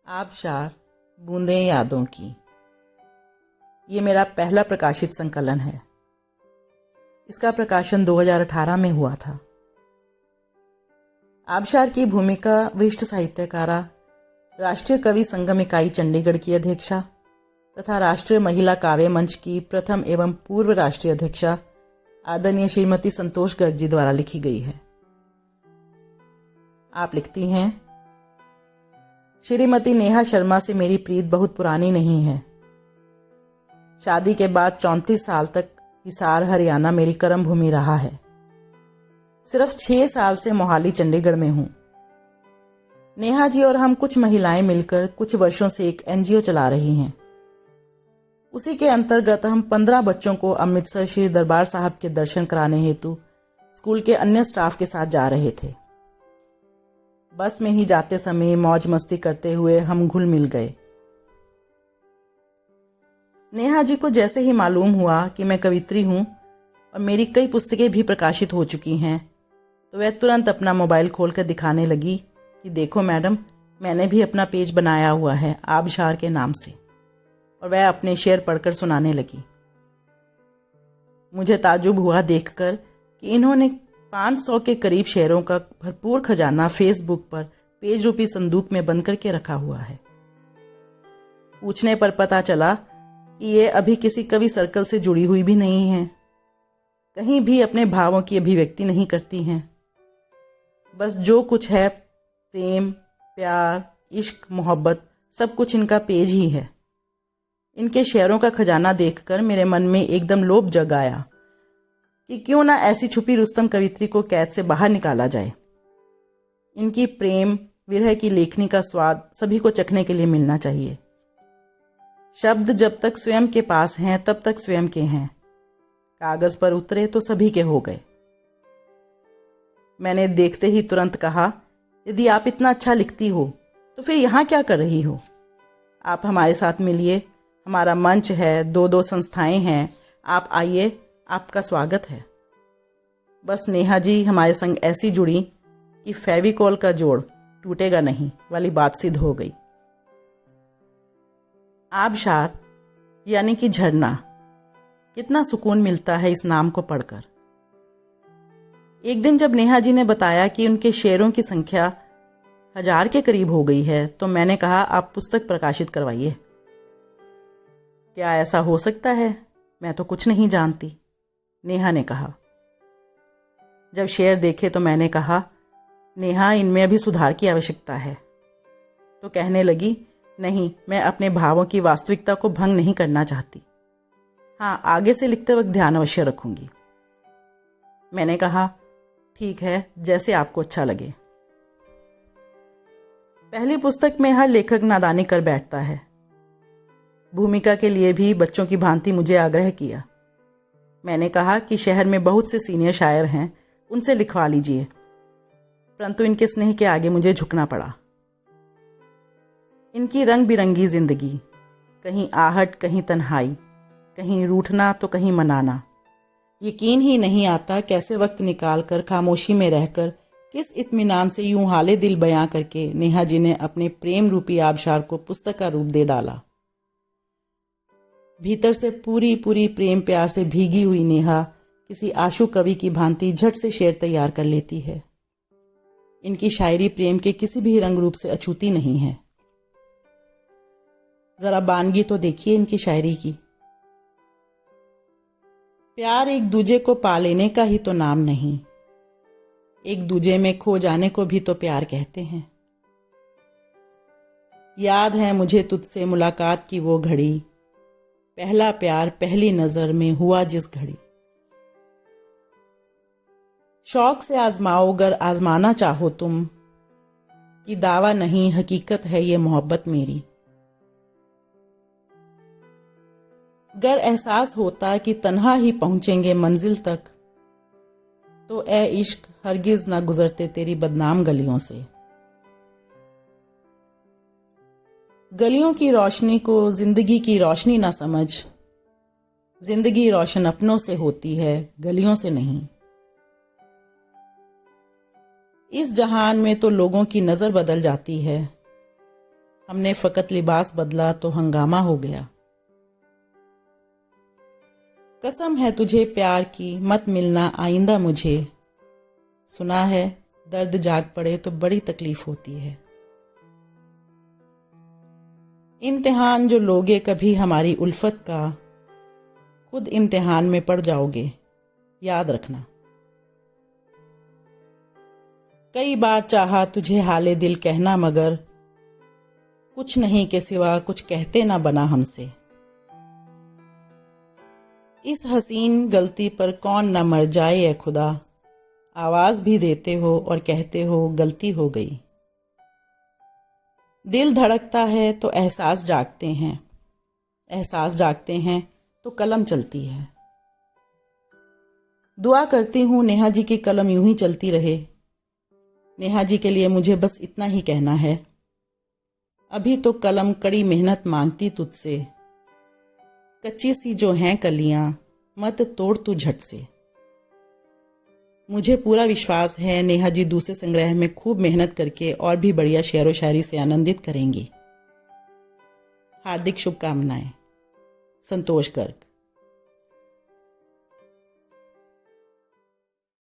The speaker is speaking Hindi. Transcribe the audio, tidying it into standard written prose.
आबशार बूंदें यादों की। ये मेरा पहला प्रकाशित संकलन है। इसका प्रकाशन 2018 में हुआ था। आबशार की भूमिका वरिष्ठ साहित्यकारा, राष्ट्रीय कवि संगम इकाई चंडीगढ़ की अध्यक्षा तथा राष्ट्रीय महिला काव्य मंच की प्रथम एवं पूर्व राष्ट्रीय अध्यक्षा आदरणीय श्रीमती संतोष गर्ग जी द्वारा लिखी गई है। आप लिखती हैं, श्रीमती नेहा शर्मा से मेरी प्रीत बहुत पुरानी नहीं है। शादी के बाद 34 साल तक हिसार हरियाणा मेरी कर्म भूमि रहा है। सिर्फ 6 साल से मोहाली चंडीगढ़ में हूँ। नेहा जी और हम कुछ महिलाएं मिलकर कुछ वर्षों से एक एनजीओ चला रही हैं। उसी के अंतर्गत हम 15 बच्चों को अमृतसर श्री दरबार साहब के दर्शन कराने हेतु स्कूल के अन्य स्टाफ के साथ जा रहे थे। बस में ही जाते समय मौज मस्ती करते हुए हम घुल मिल गए। नेहा जी को जैसे ही मालूम हुआ कि मैं कवित्री हूँ और मेरी कई पुस्तकें भी प्रकाशित हो चुकी हैं, तो वह तुरंत अपना मोबाइल खोलकर दिखाने लगी कि देखो मैडम, मैंने भी अपना पेज बनाया हुआ है आबशार के नाम से, और वह अपने शेर पढ़कर सुनाने लगी। मुझे ताजुब हुआ देखकर कि इन्होंने 500 के करीब शेरों का भरपूर खजाना फेसबुक पर पेज रूपी संदूक में बंद करके रखा हुआ है। पूछने पर पता चला कि ये अभी किसी कवि सर्कल से जुड़ी हुई भी नहीं है, कहीं भी अपने भावों की अभिव्यक्ति नहीं करती हैं। बस जो कुछ है प्रेम, प्यार, इश्क, मोहब्बत, सब कुछ इनका पेज ही है। इनके शेरों का खजाना देखकर मेरे मन में एकदम लोभ जग आया कि क्यों ना ऐसी छुपी रुस्तम कवित्री को कैद से बाहर निकाला जाए। इनकी प्रेम विरह की लेखनी का स्वाद सभी को चखने के लिए मिलना चाहिए। शब्द जब तक स्वयं के पास हैं तब तक स्वयं के हैं, कागज पर उतरे तो सभी के हो गए। मैंने देखते ही तुरंत कहा, यदि आप इतना अच्छा लिखती हो तो फिर यहाँ क्या कर रही हो? आप हमारे साथ मिलिए, हमारा मंच है, 2-2 संस्थाएं हैं, आप आइए, आपका स्वागत है। बस नेहा जी हमारे संग ऐसी जुड़ी कि फेविकॉल का जोड़ टूटेगा नहीं वाली बात सिद्ध हो गई। आबशार यानी कि झरना, कितना सुकून मिलता है इस नाम को पढ़कर। एक दिन जब नेहा जी ने बताया कि उनके शेरों की संख्या 1000 के करीब हो गई है, तो मैंने कहा आप पुस्तक प्रकाशित करवाइए। क्या ऐसा हो सकता है? मैं तो कुछ नहीं जानती, नेहा ने कहा। जब शेर देखे तो मैंने कहा, नेहा इनमें अभी सुधार की आवश्यकता है। तो कहने लगी, नहीं, मैं अपने भावों की वास्तविकता को भंग नहीं करना चाहती। हाँ, आगे से लिखते वक्त ध्यान अवश्य रखूंगी। मैंने कहा, ठीक है, जैसे आपको अच्छा लगे। पहली पुस्तक में हर लेखक नादानी कर बैठता है। भूमिका के लिए भी बच्चों की भांति मुझे आग्रह किया। मैंने कहा कि शहर में बहुत से सीनियर शायर हैं, उनसे लिखवा लीजिए, परंतु इनके स्नेह के आगे मुझे झुकना पड़ा। इनकी रंग बिरंगी जिंदगी, कहीं आहट, कहीं तन्हाई, कहीं रूठना तो कहीं मनाना। यकीन ही नहीं आता कैसे वक्त निकाल कर खामोशी में रहकर किस इत्मीनान से यूं हाले दिल बयां करके नेहा जी ने अपने प्रेम रूपी आबशार को पुस्तक का रूप दे डाला। भीतर से पूरी पूरी प्रेम प्यार से भीगी हुई नेहा किसी आशु कवि की भांति झट से शेर तैयार कर लेती है। इनकी शायरी प्रेम के किसी भी रंग रूप से अछूती नहीं है। जरा बानगी तो देखिए इनकी शायरी की। प्यार एक दूजे को पा लेने का ही तो नाम नहीं, एक दूजे में खो जाने को भी तो प्यार कहते हैं। याद है मुझे तुझसे मुलाकात की वो घड़ी, पहला प्यार पहली नजर में हुआ जिस घड़ी। शौक से आजमाओ गर आजमाना चाहो तुम, कि दावा नहीं हकीकत है ये मोहब्बत मेरी। गर एहसास होता कि तन्हा ही पहुंचेंगे मंजिल तक, तो ए इश्क हरगिज ना गुजरते तेरी बदनाम गलियों से। गलियों की रोशनी को जिंदगी की रोशनी ना समझ, जिंदगी रोशन अपनों से होती है, गलियों से नहीं। इस जहान में तो लोगों की नजर बदल जाती है, हमने फकत लिबास बदला तो हंगामा हो गया। कसम है तुझे प्यार की, मत मिलना आइंदा मुझे। सुना है दर्द जाग पड़े तो बड़ी तकलीफ होती है। इम्तिहान जो लोगे कभी हमारी उल्फत का, खुद इम्तिहान में पड़ जाओगे, याद रखना। कई बार चाहा तुझे हाले दिल कहना, मगर कुछ नहीं के सिवा कुछ कहते ना बना हमसे। इस हसीन गलती पर कौन न मर जाए ए खुदा, आवाज भी देते हो और कहते हो गलती हो गई। दिल धड़कता है तो एहसास जागते हैं, एहसास जागते हैं तो कलम चलती है। दुआ करती हूँ नेहा जी की कलम यूं ही चलती रहे। नेहा जी के लिए मुझे बस इतना ही कहना है, अभी तो कलम कड़ी मेहनत मांगती तुझसे, कच्ची सी जो हैं कलियां मत तोड़ तू झट से। मुझे पूरा विश्वास है नेहा जी दूसरे संग्रह में खूब मेहनत करके और भी बढ़िया शेर व शायरी से आनंदित करेंगी। हार्दिक शुभकामनाएं। संतोष गर्ग।